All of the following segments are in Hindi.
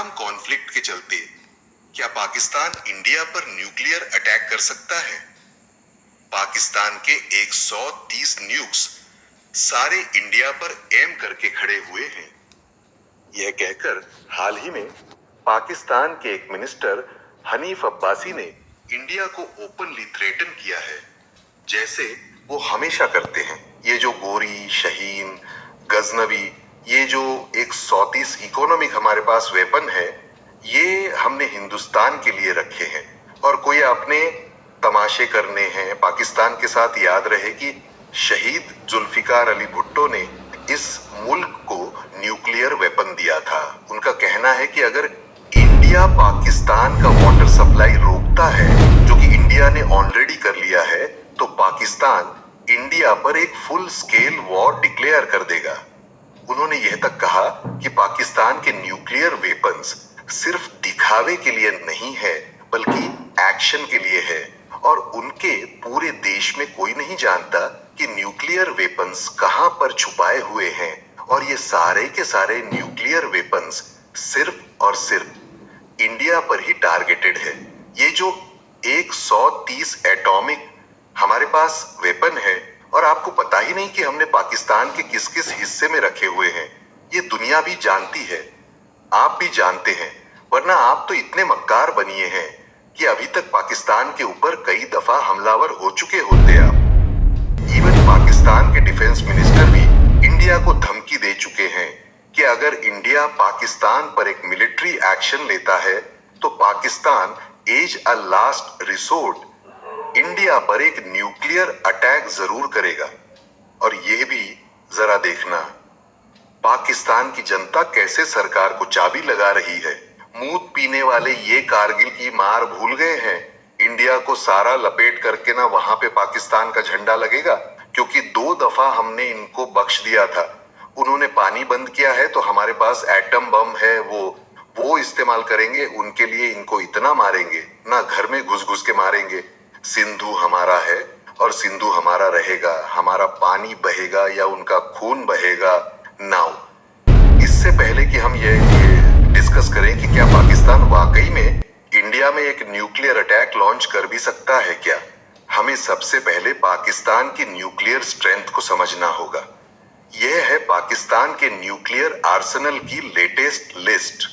वियतनाम कॉन्फ्लिक्ट के चलते क्या पाकिस्तान इंडिया पर न्यूक्लियर अटैक कर सकता है? पाकिस्तान के 130 न्यूक्स सारे इंडिया पर एम करके खड़े हुए हैं। यह कहकर हाल ही में पाकिस्तान के एक मिनिस्टर हनीफ अब्बासी ने इंडिया को ओपनली थ्रेटन किया है, जैसे वो हमेशा करते हैं। ये जो गोरी, शहीन, गजनवी, ये जो 130 इकोनॉमिक हमारे पास वेपन है, ये हमने हिंदुस्तान के लिए रखे हैं और कोई अपने तमाशे करने हैं। पाकिस्तान के साथ याद रहे कि शहीद जुल्फिकार अली भुट्टो ने इस मुल्क को न्यूक्लियर वेपन दिया था। उनका कहना है कि अगर इंडिया पाकिस्तान का वाटर सप्लाई रोकता है, जो कि इंडिया ने ऑलरेडी कर लिया है, तो पाकिस्तान इंडिया पर एक फुल स्केल वॉर डिक्लेयर कर देगा। उन्होंने यह तक कहा कि पाकिस्तान के न्यूक्लियर वेपन्स सिर्फ दिखावे के लिए नहीं है, बल्कि एक्शन के लिए है और उनके पूरे देश में कोई नहीं जानता कि न्यूक्लियर वेपन्स कहां पर छुपाए हुए हैं और ये सारे के सारे न्यूक्लियर वेपन्स सिर्फ और सिर्फ इंडिया पर ही टारगेटेड है। ये जो 130 एटॉमिक हमारे पास वेपन है और आपको पता ही नहीं कि हमने पाकिस्तान के किस किस हिस्से में रखे हुए हैं, ये दुनिया भी जानती है, आप भी जानते हैं, वरना आप तो इतने मक्कार बनिए हैं कि अभी तक पाकिस्तान के ऊपर कई दफा हमलावर हो चुके होते आप। इवन पाकिस्तान के डिफेंस मिनिस्टर भी इंडिया को धमकी दे चुके हैं कि अगर इंडिया पाकिस्तान पर एक मिलिट्री एक्शन लेता है तो Pakistan as a last resort India पर एक न्यूक्लियर अटैक जरूर करेगा। और यह भी जरा देखना, पाकिस्तान की जनता कैसे सरकार को चाबी लगा रही है। मूत पीने वाले ये कारगिल की मार भूल गए हैं। इंडिया को सारा लपेट करके ना वहां पे पाकिस्तान का झंडा लगेगा, क्योंकि 2 दफा हमने इनको बख्श दिया था। उन्होंने पानी बंद किया है तो हमारे पास एटम बम है, वो इस्तेमाल करेंगे। उनके लिए इनको इतना मारेंगे ना, घर में घुस घुस के मारेंगे। सिंधु हमारा है और सिंधु हमारा रहेगा, हमारा पानी बहेगा या उनका खून बहेगा। नाउ इससे पहले कि हम ये डिस्कस करें कि क्या पाकिस्तान वाकई में इंडिया में एक न्यूक्लियर अटैक लॉन्च कर भी सकता है क्या, हमें सबसे पहले पाकिस्तान की न्यूक्लियर स्ट्रेंथ को समझना होगा। यह है पाकिस्तान के न्यूक्लियर आर्सेनल की latest list.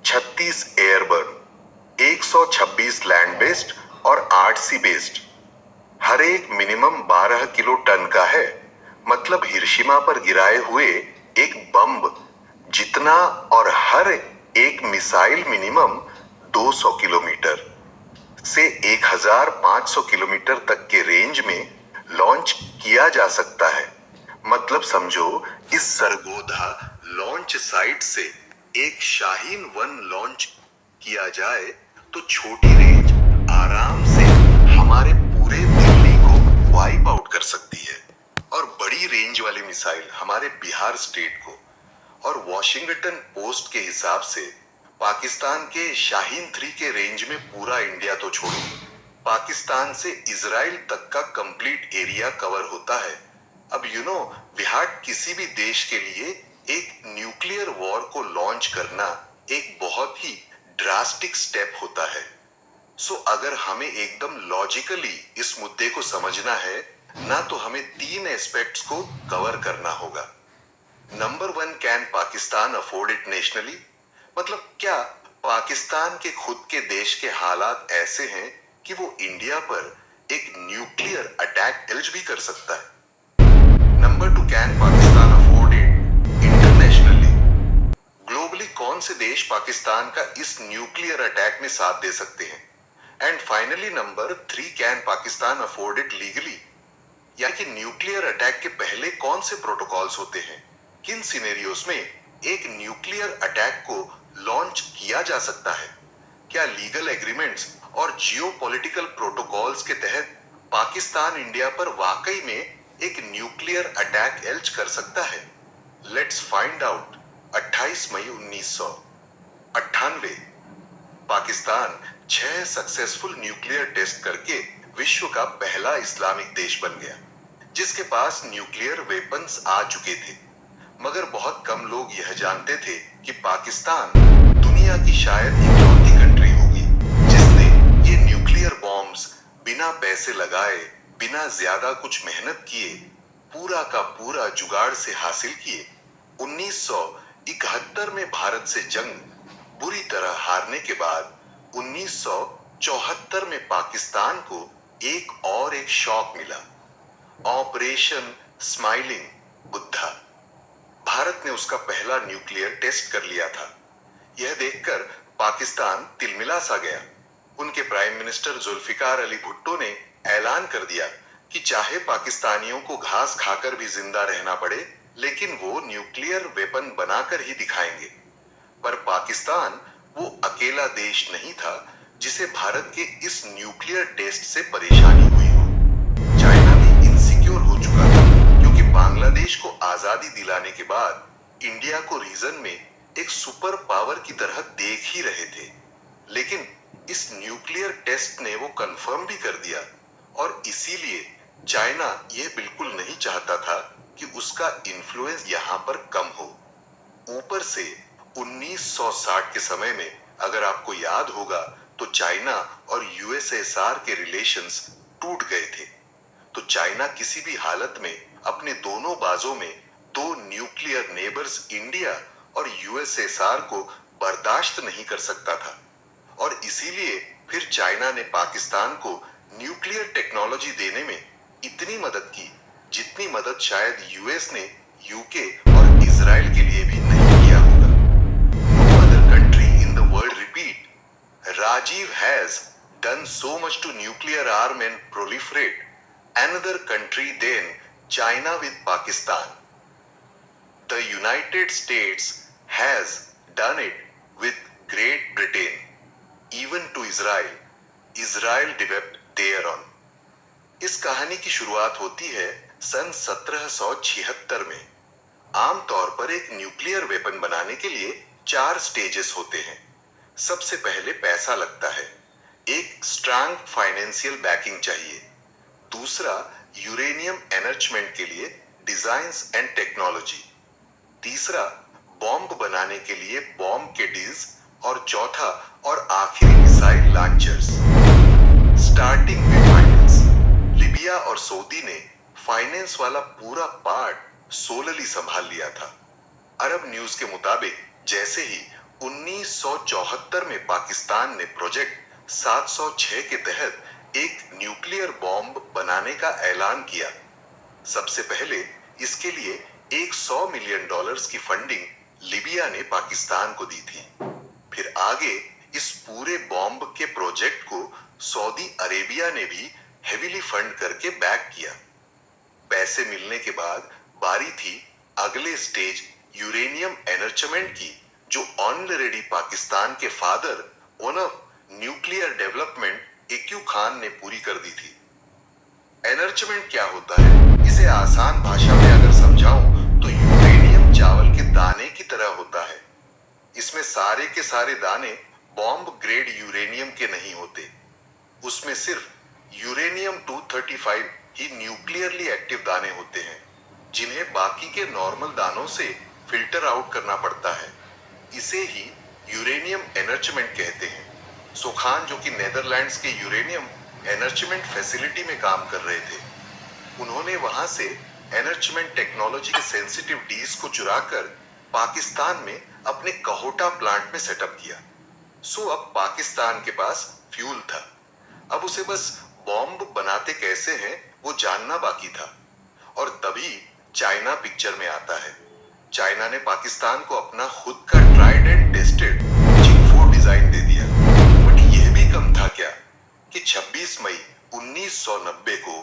36 airborne, 126 land based और 8 सी बेस्ड। हर एक मिनिमम 12 किलो टन का है, मतलब हिरोशिमा पर गिराए हुए एक बम जितना, और हर एक मिसाइल मिनिमम 200 किलोमीटर से 1500 किलोमीटर तक के रेंज में लॉन्च किया जा सकता है। मतलब समझो, इस सरगोधा लॉन्च साइट से एक शाहीन 1 लॉन्च किया जाए तो छोटी रेंज आराम से हमारे पूरे दिल्ली को वाइप आउट कर सकती है, और बड़ी रेंज वाली मिसाइल हमारे बिहार स्टेट को। और वॉशिंगटन पोस्ट के हिसाब से पाकिस्तान के शाहीन 3 के रेंज में पूरा इंडिया तो छोड़ो, पाकिस्तान से इजराइल तक का कंप्लीट एरिया कवर होता है। अब विहाट किसी भी देश के लिए एक न्यूक्लियर वॉर को लॉन्च करना एक बहुत ही ड्रास्टिक स्टेप होता है। सो अगर हमें एकदम लॉजिकली इस मुद्दे को समझना है ना, तो हमें 3 एस्पेक्ट्स को कवर करना होगा। Number 1, can Pakistan afford it nationally? मतलब क्या पाकिस्तान के खुद के देश के हालात ऐसे हैं कि वो इंडिया पर एक न्यूक्लियर अटैक एल्ज भी कर सकता है? Number 2, can Pakistan afford it internationally? Globally कौन से देश पाकिस्तान का इस न्यूक्लियर अटैक में साथ दे सकते हैं? And finally number 3, can Pakistan afford it legally? यानी कि न्यूक्लियर अटैक के पहले कौन से प्रोटोकॉल्स होते हैं, किन सिनेरियोस में एक न्यूक्लियर अटैक को लॉन्च किया जा सकता है? क्या लीगल एग्रीमेंट्स और जियोपॉलिटिकल प्रोटोकॉल्स के तहत पाकिस्तान इंडिया पर वाकई में एक न्यूक्लियर अटैक एल्च कर सकता है? Let's find out. 28 मई 1998 पाकिस्तान 6 सक्सेसफुल न्यूक्लियर टेस्ट करके विश्व का पहला इस्लामिक देश बन गया, जिसके पास न्यूक्लियर वेपन्स आ चुके थे। मगर बहुत कम लोग यह जानते थे कि पाकिस्तान दुनिया दुनिया की शायद इकलौती कंट्री होगी जिसने ये न्यूक्लियर बॉम्ब्स बिना पैसे लगाए, बिना ज्यादा कुछ मेहनत किए, पूरा का पूरा जुगाड़ से हासिल किए। 1971 में भारत से जंग बुरी तरह हारने के बाद 1974 में पाकिस्तान को एक शॉक मिला, ऑपरेशन स्माइलिंग बुद्धा। भारत ने उसका पहला न्यूक्लियर टेस्ट कर लिया था। यह देखकर पाकिस्तान तिलमिला सा गया। उनके प्राइम मिनिस्टर जुल्फिकार अली भुट्टो ने ऐलान कर दिया कि चाहे पाकिस्तानियों को घास खाकर भी जिंदा रहना पड़े, लेकिन वो न्यूक्लियर वेपन बनाकर ही दिखाएंगे। पर पाकिस्तान वो अकेला देश नहीं था जिसे भारत के इस न्यूक्लियर टेस्ट से परेशानी हुई हो। चाइना भी इनसिक्योर हो चुका था, क्योंकि बांग्लादेश को आजादी दिलाने के बाद इंडिया को रीजन में एक सुपर पावर की तरह देख ही रहे थे। लेकिन इस न्यूक्लियर टेस्ट ने वो कंफर्म भी कर दिया, और इसीलिए चाइना यह बिल्कुल नहीं चाहता था कि उसका इन्फ्लुएंस यहां पर कम हो। ऊपर से 1960 के समय में, अगर आपको याद होगा, तो चाइना और यूएसएसआर के रिलेशंस टूट गए थे। तो चाइना किसी भी हालत में अपने दोनों बाजों में दो न्यूक्लियर नेबर्स इंडिया और यूएसएसआर को बर्दाश्त नहीं कर सकता था, और इसीलिए फिर चाइना ने पाकिस्तान को न्यूक्लियर टेक्नोलॉजी देने में इतनी मदद की जितनी मदद शायद यूएस ने यूके और इजराइल के लिए भी नहीं किया होगा। No other country in the world repeat, Rajiv has done so much to nuclear arm and proliferate another country than China with Pakistan. The United States has done it with Great Britain, even to Israel. Israel developed thereon. इस कहानी की शुरुआत होती है सन 1776 में। आमतौर पर एक न्यूक्लियर वेपन बनाने के लिए 4 स्टेजेस होते हैं। सबसे पहले पैसा लगता है, एक स्ट्रांग फाइनेंशियल बैकिंग चाहिए। दूसरा, यूरेनियम एनरिचमेंट के लिए डिजाइन्स एंड टेक्नोलॉजी। तीसरा, बॉम्ब बनाने के लिए बॉम्ब के डील्स। और चौथा और आखिरी, missile launchers. Starting with finance, Libya और सऊदी ने फाइनेंस वाला पूरा पार्ट सोलली संभाल लिया था। अरब न्यूज के मुताबिक जैसे ही 1974 में पाकिस्तान ने प्रोजेक्ट 706 के तहत एक न्यूक्लियर बॉम्ब बनाने का ऐलान किया, सबसे पहले इसके लिए $100 मिलियन की फंडिंग लिबिया ने पाकिस्तान को दी थी। फिर आगे इस पूरे बॉम्ब के प्रोजेक्ट को सऊदी अरेबिया ने भी हेवीली फंड करके बैक किया। पैसे मिलने के बाद बारी थी अगले स्टेज यूरेनियम एनरिचमेंट की, जो ऑलरेडी पाकिस्तान के father owner nuclear development AQ Khan ने पूरी कर दी थी। एनरिचमेंट क्या होता है, इसे आसान भाषा में अगर समझाऊं तो यूरेनियम चावल के दाने की तरह होता है। इसमें सारे के सारे दाने बॉम्ब ग्रेड यूरेनियम के नहीं होते। उसमें सिर्फ यूरेनियम 235 ही न्यूक्लियरली एक्टिव दाने होते हैं, जिन्हें बाकी के नॉर्मल दानों से फिल्टर आउट करना पड़ता है। इसे ही यूरेनियम एनरिचमेंट कहते हैं। सुखान, जो कि नेदरलैंड्स के यूरेनियम एनरिचमेंट फैसिलिटी में काम कर रहे थे, उन्होंने वहां से एनरिचमेंट टेक्नोलॉजी के सेंसिटिव डीज को चुराकर पाकिस्तान में अपने कहोटा प्लांट में सेटअप किया। सो अब पाकिस्तान के पास फ्यूल था, अब उसे बस बॉम्ब बनाते कैसे हैं वो जानना बाकी था। और तभी चाइना पिक्चर में आता है। चाइना ने पाकिस्तान को अपना खुद का ट्राइड एंड टेस्टेड चिंग-4 डिजाइन दे दिया। बट यह भी कम था क्या कि 26 मई 1990 को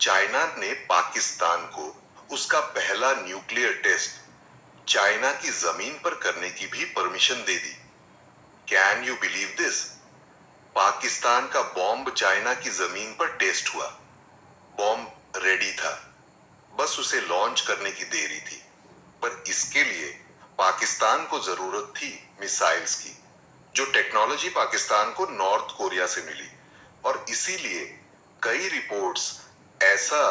चाइना ने पाकिस्तान को उसका पहला न्यूक्लियर टेस्ट चाइना की जमीन पर करने की भी permission they the. Can you believe this? Pakistan का बॉम्ब चाइना की जमीन पर टेस्ट हुआ। बॉम्ब रेडी था, बस उसे लॉन्च करने की देरी थी। पर इसके लिए पाकिस्तान को जरूरत थी मिसाइल्स की, जो टेक्नोलॉजी पाकिस्तान को नॉर्थ कोरिया से मिली। और इसीलिए कई रिपोर्ट्स ऐसा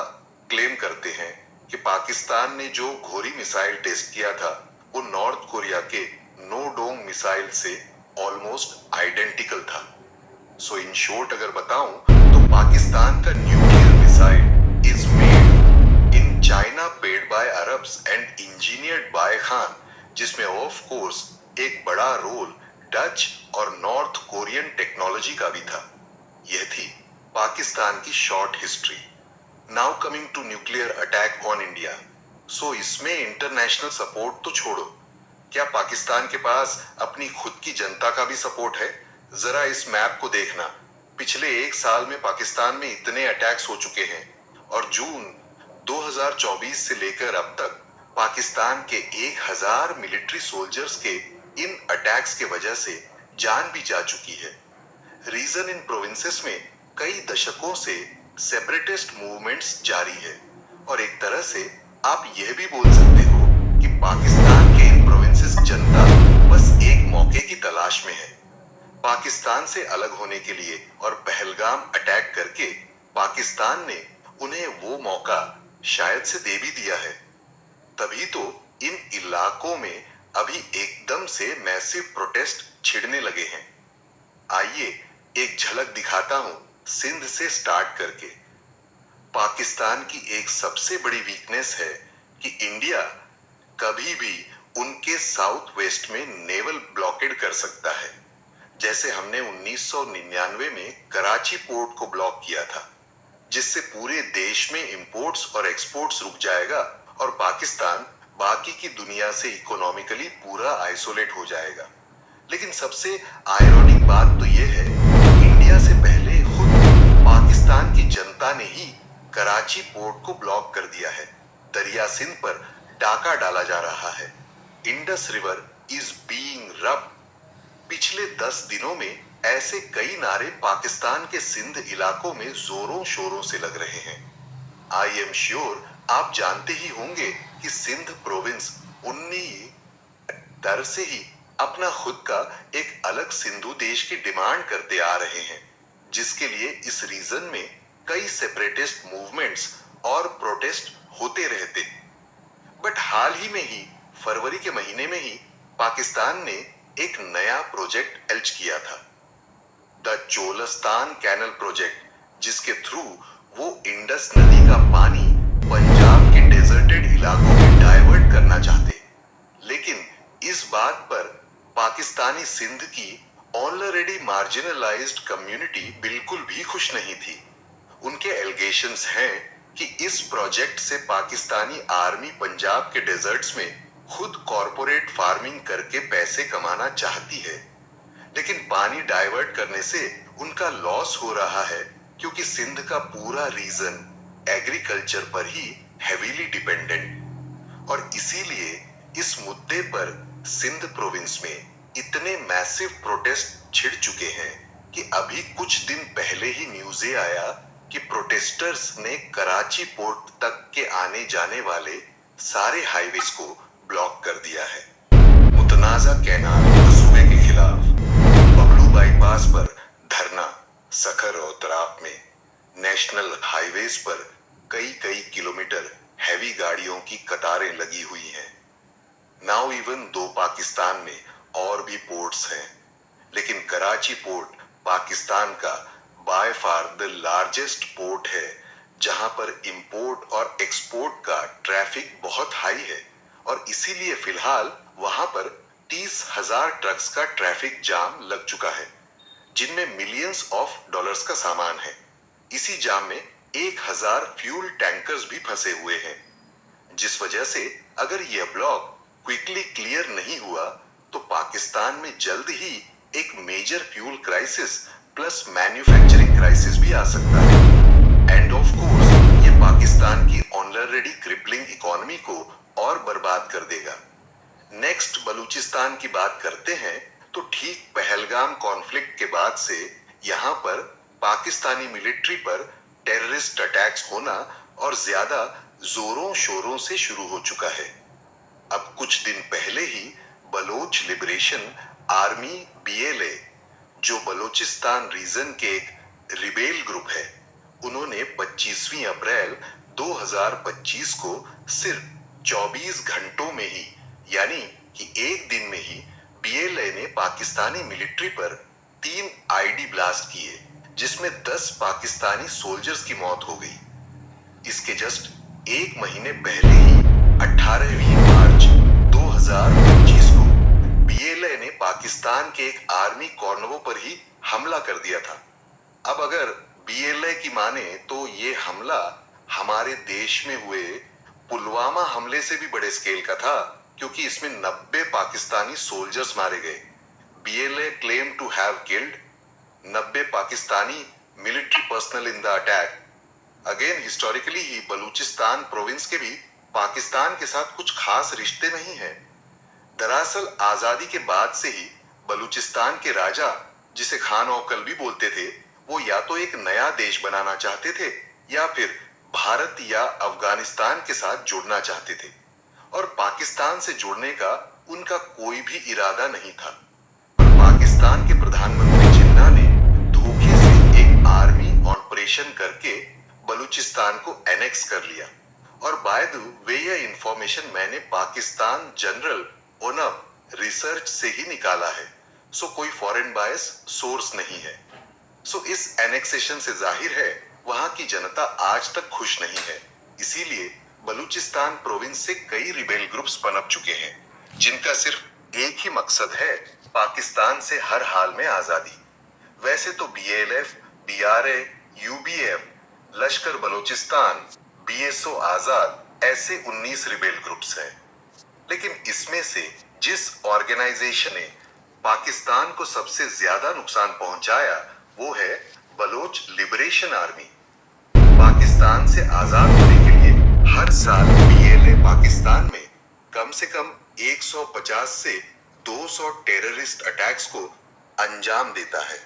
क्लेम करते हैं कि पाकिस्तान ने जो घोरी मिसाइल टेस्ट किया था वो नॉर्थ कोरिया के नो डोंग मिसाइल से ऑलमोस्ट आइडेंटिकल था। सो इन शॉर्ट अगर बताऊं तो पाकिस्तान का nuclear missile is made in China, paid by Arabs and engineered by Khan, जिसमें ऑफ कोर्स एक बड़ा रोल डच और नॉर्थ कोरियन टेक्नोलॉजी का भी था। यह थी पाकिस्तान की short history. Now coming to nuclear attack on India. So इसमें इंटरनेशनल सपोर्ट तो छोड़ो, क्या पाकिस्तान के पास अपनी खुद की जनता का भी सपोर्ट है? जरा इस मैप को देखना। पिछले एक साल में पाकिस्तान में इतने अटैक्स हो चुके हैं और जून 2024 से लेकर अब तक पाकिस्तान के 1000 मिलिट्री सोल्जर्स के इन अटैक्स के वजह से जान भी जा चुकी है। रीजन इन प्रोविंसेस में कई दशकों से सेपरेटिस्ट मूवमेंट्स जारी है और एक तरह से आप यह भी बोल सकते हो कि पाकिस्तान के इन प्रोविंसेस जनता बस एक मौके की तलाश में है। पाकिस्तान से अलग होने के लिए और पहलगाम अटैक करके पाकिस्तान ने उन्हें वो मौका शायद से दे भी दिया है। तभी तो इन इलाकों में अभी एकदम से मैसिव प्रोटेस्ट छिड़ने लगे हैं। आइए एक झलक दिखाता हूं सिंध से स्टार्ट करके। पाकिस्तान की एक सबसे बड़ी वीकनेस है कि इंडिया कभी भी उनके साउथ वेस्ट में नेवल ब्लॉकेड कर सकता है, जैसे हमने 1999 में कराची पोर्ट को ब्लॉक किया था, जिससे पूरे देश में इंपोर्ट्स और एक्सपोर्ट्स रुक जाएगा और पाकिस्तान बाकी की दुनिया से इकोनॉमिकली पूरा आइसोलेट हो जाएगा। लेकिन सबसे आयरॉनिक बात तो यह है कि इंडिया से पहले खुद पाकिस्तान की जनता ने ही कराची पोर्ट को ब्लॉक कर दिया है। दरिया सिंध पर डाका डाला जा रहा है। इंडस रिवर इज बीइंग रब। पिछले 10 दिनों में ऐसे कई नारे पाकिस्तान के सिंध इलाकों में जोरों शोरों से लग रहे हैं। आई एम श्योर आप जानते ही होंगे कि सिंध प्रोविंस 19 दर से ही अपना खुद का एक अलग सिंधु देश की डिमांड करते आ रहे हैं, जिसके लिए इस रीजन में कई सेपरेटिस्ट मूवमेंट्स और प्रोटेस्ट होते रहते। बट हाल ही में ही फरवरी के महीने में ही पाकिस्तान ने एक नया प्रोजेक्ट एल्च किया था, द चोलस्तान कैनल प्रोजेक्ट, जिसके थ्रू वो इंडस नदी का पानी पंजाब के डेजर्टेड इलाकों में डाइवर्ट करना चाहते। लेकिन इस बात पर पाकिस्तानी सिंध की ऑलरेडी मार्जिनलाइज्ड कम्युनिटी बिल्कुल भी खुश नहीं थी। उनके एलिगेशंस हैं कि इस प्रोजेक्ट से पाकिस्तानी आर्मी पंजाब के डेजर्ट्स में खुद कॉरपोरेट फार्मिंग करके पैसे कमाना चाहती है, लेकिन पानी डाइवर्ट करने से उनका लॉस हो रहा है क्योंकि सिंध का पूरा रीजन एग्रीकल्चर पर ही हेवीली डिपेंडेंट। और इसीलिए इस मुद्दे पर सिंध प्रोविंस में इतने मैसिव प्रोटेस्ट छिड़ चुके हैं कि अभी कुछ दिन पहले ही न्यूज़े आया कि प्रोटेस्टर्स ने कराची पोर्ट तक के आने जाने वाले सारे हाईवेज को ब्लॉक कर दिया है। मुतनाज़ा कैनाल मंसूबे के खिलाफ बबलू बाईपास पर धरना, सखर और तराफ में नेशनल हाईवेज पर कई किलोमीटर हैवी गाड़ियों की कतारें लगी हुई हैं। नाउ इवन दो पाकिस्तान में और भी पोर्ट्स हैं, लेकिन कराची पोर्ट पाकिस्तान का by far the largest port है, जहां पर इंपोर्ट और एक्सपोर्ट का ट्रैफिक बहुत हाई है और इसीलिए फिलहाल वहां पर 30,000 ट्रक्स का ट्रैफिक जाम लग चुका है, जिनमें मिलियंस ऑफ डॉलर्स का सामान है। इसी जाम में 1000 फ्यूल टैंकर्स भी फंसे हुए हैं, जिस वजह से अगर यह ब्लॉक क्विकली क्लियर नहीं हुआ तो पाकिस्तान में जल्द ही एक major fuel crisis plus manufacturing crisis भी आ सकता है। एंड ऑफ कोर्स ये पाकिस्तान की ऑलरेडी क्रिपलिंग इकोनॉमी को और बर्बाद कर देगा। नेक्स्ट बलूचिस्तान की बात करते हैं तो ठीक पहलगाम कॉन्फ्लिक्ट के बाद से यहाँ पर पाकिस्तानी मिलिट्री पर टेररिस्ट अटैक्स होना और ज्यादा जोरों शोरों से शुरू हो चुका है। अब कुछ दिन पहले ही बलोच लिबरेशन आर्मी BLA, जो बलोचिस्तान रीजन के एक रिबेल ग्रुप है, उन्होंने 25 अप्रैल 2025 को सिर्फ 24 घंटों में ही, यानी कि एक दिन में ही बीएलए ने पाकिस्तानी मिलिट्री पर 3 आईडी ब्लास्ट किए, जिसमें 10 पाकिस्तानी सोल्जर्स की मौत हो गई। इसके जस्ट एक महीने पहले ही 18वीं मार्च 2025 को बीएलए ने पाकिस्तान के एक आर्मी कॉर्नवो पर ही हमला कर दिया था। अब अगर बीएलए की माने तो ये हमला हमारे देश में हुए पुलवामा हमले से भी बड़े स्केल का था, क्योंकि इसमें 90 पाकिस्तानी सोल्जर्स मारे गए। BLA claim to have killed 90 Pakistani military personnel in the attack. Again historically ही बलूचिस्तान प्रोविंस के भी पाकिस्तान के साथ कुछ खास रिश्ते नहीं है। दरअसल आजादी के बाद से ही बलूचिस्तान के राजा, जिसे खान औकल भी बोलते थे, वो या तो एक नया देश बनाना चाहते थे या फिर भारत या अफगानिस्तान के साथ जुड़ना चाहते थे, और पाकिस्तान से जुड़ने का उनका कोई भी इरादा नहीं था। पर पाकिस्तान के प्रधानमंत्री जिन्ना ने धोखे से एक आर्मी ऑपरेशन करके बलूचिस्तान को एनेक्स कर लिया। और बाय द वे यह इंफॉर्मेशन मैंने पाकिस्तान जनरल ओनफ रिसर्च से ही निकाला है, सो कोई फॉरेन बायस सोर्स नहीं है। सो इस एनेक्सेशन से जाहिर है वहां की जनता आज तक खुश नहीं है। इसीलिए बलूचिस्तान प्रोविंस से कई रिबेल ग्रुप्स पनप चुके हैं, जिनका सिर्फ एक ही मकसद है पाकिस्तान से हर हाल में आजादी। वैसे तो बीएलएफ, बीआरए, यूबीएफ, लश्कर बलूचिस्तान, बीएसओ आजाद ऐसे 19 रिबेल ग्रुप्स हैं, लेकिन इसमें से जिस ऑर्गेनाइजेशन ने पाकिस्तान को सबसे ज्यादा नुकसान पहुंचाया वो है बलोच लिबरेशन आर्मी। पाकिस्तान से आजाद होने के लिए हर साल बीएलए पाकिस्तान में कम से कम 150 से 200 टेररिस्ट अटैक्स को अंजाम देता है,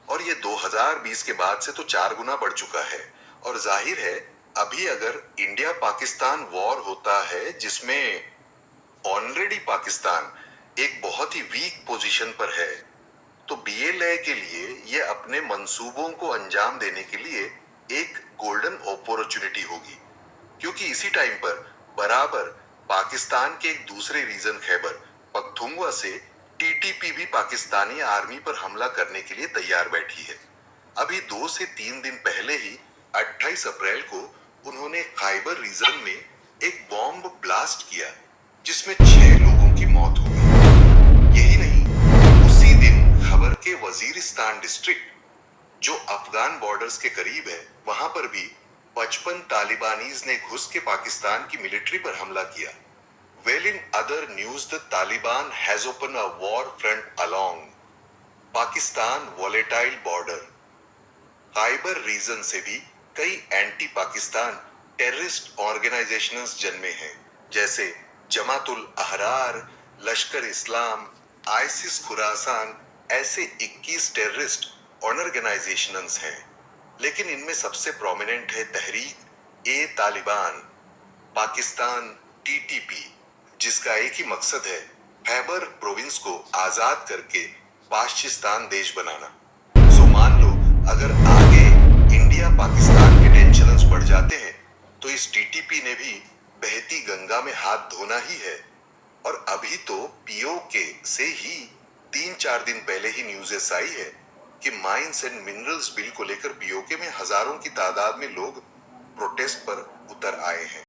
और ये 2020 के बाद से तो 4 गुना बढ़ चुका है। और जाहिर है अभी अगर इंडिया पाकिस्तान वॉर होता है, जिसमें ऑलरेडी पाकिस्तान एक बहुत ही वीक पोजीशन पर है, तो बीएलए के लिए ये अपने मंसूबों को अंजाम देने के लिए एक गोल्डन अपॉर्चुनिटी होगी, क्योंकि इसी टाइम पर बराबर पाकिस्तान के एक दूसरे रीजन खैबर पख्तूनख्वा से टीटीपी भी पाकिस्तानी आर्मी पर हमला करने के लिए तैयार बैठी है। अभी 2 से 3 दिन पहले ही 28 अप्रैल को उन्होंने खैबर रीजन में एक बॉम्ब ब्लास्ट किया, जिसमें 6 लोगों की मौत हो गई। यही नहीं, उसी दिन खबर के वजीरिस्तान डिस्ट्रिक्ट, जो अफगान बॉर्डर्स के करीब है, वहां पर भी 55 तालिबानीज ने घुस के पाकिस्तान की मिलिट्री पर हमला किया। Well, in other news, the Taliban has opened a war front along Pakistan volatile border. Khyber region से भी कई एंटी पाकिस्तान टेररिस्ट ऑर्गेनाइजेशंस जन्मे हैं, जैसे जमातुल अहरार, लश्कर इस्लाम, आईसिस खुरासान। ऐसे 21 टेररिस्ट ऑर्गेनाइजेशंस हैं, लेकिन इनमें सबसे प्रोमिनेंट है तहरीक ए तालिबान पाकिस्तान टीटीपी, जिसका एक ही मकसद है खैबर प्रोविंस को आजाद करके बाल्चिस्तान देश बनाना। सो मान लो अगर आगे इंडिया पाकिस्तान के टेंशन्स बढ़ जाते हैं, तो इस टीटीपी ने भी बहती गंगा में हाथ धोना ही है। और अभी तो पीओके से ही 3-4 दिन पहले ही न्यूज़ आई है कि माइंस एंड मिनरल्स बिल को लेकर पीओके में हजारों की तादाद में लोग प्रोटेस्ट पर उतर आए हैं।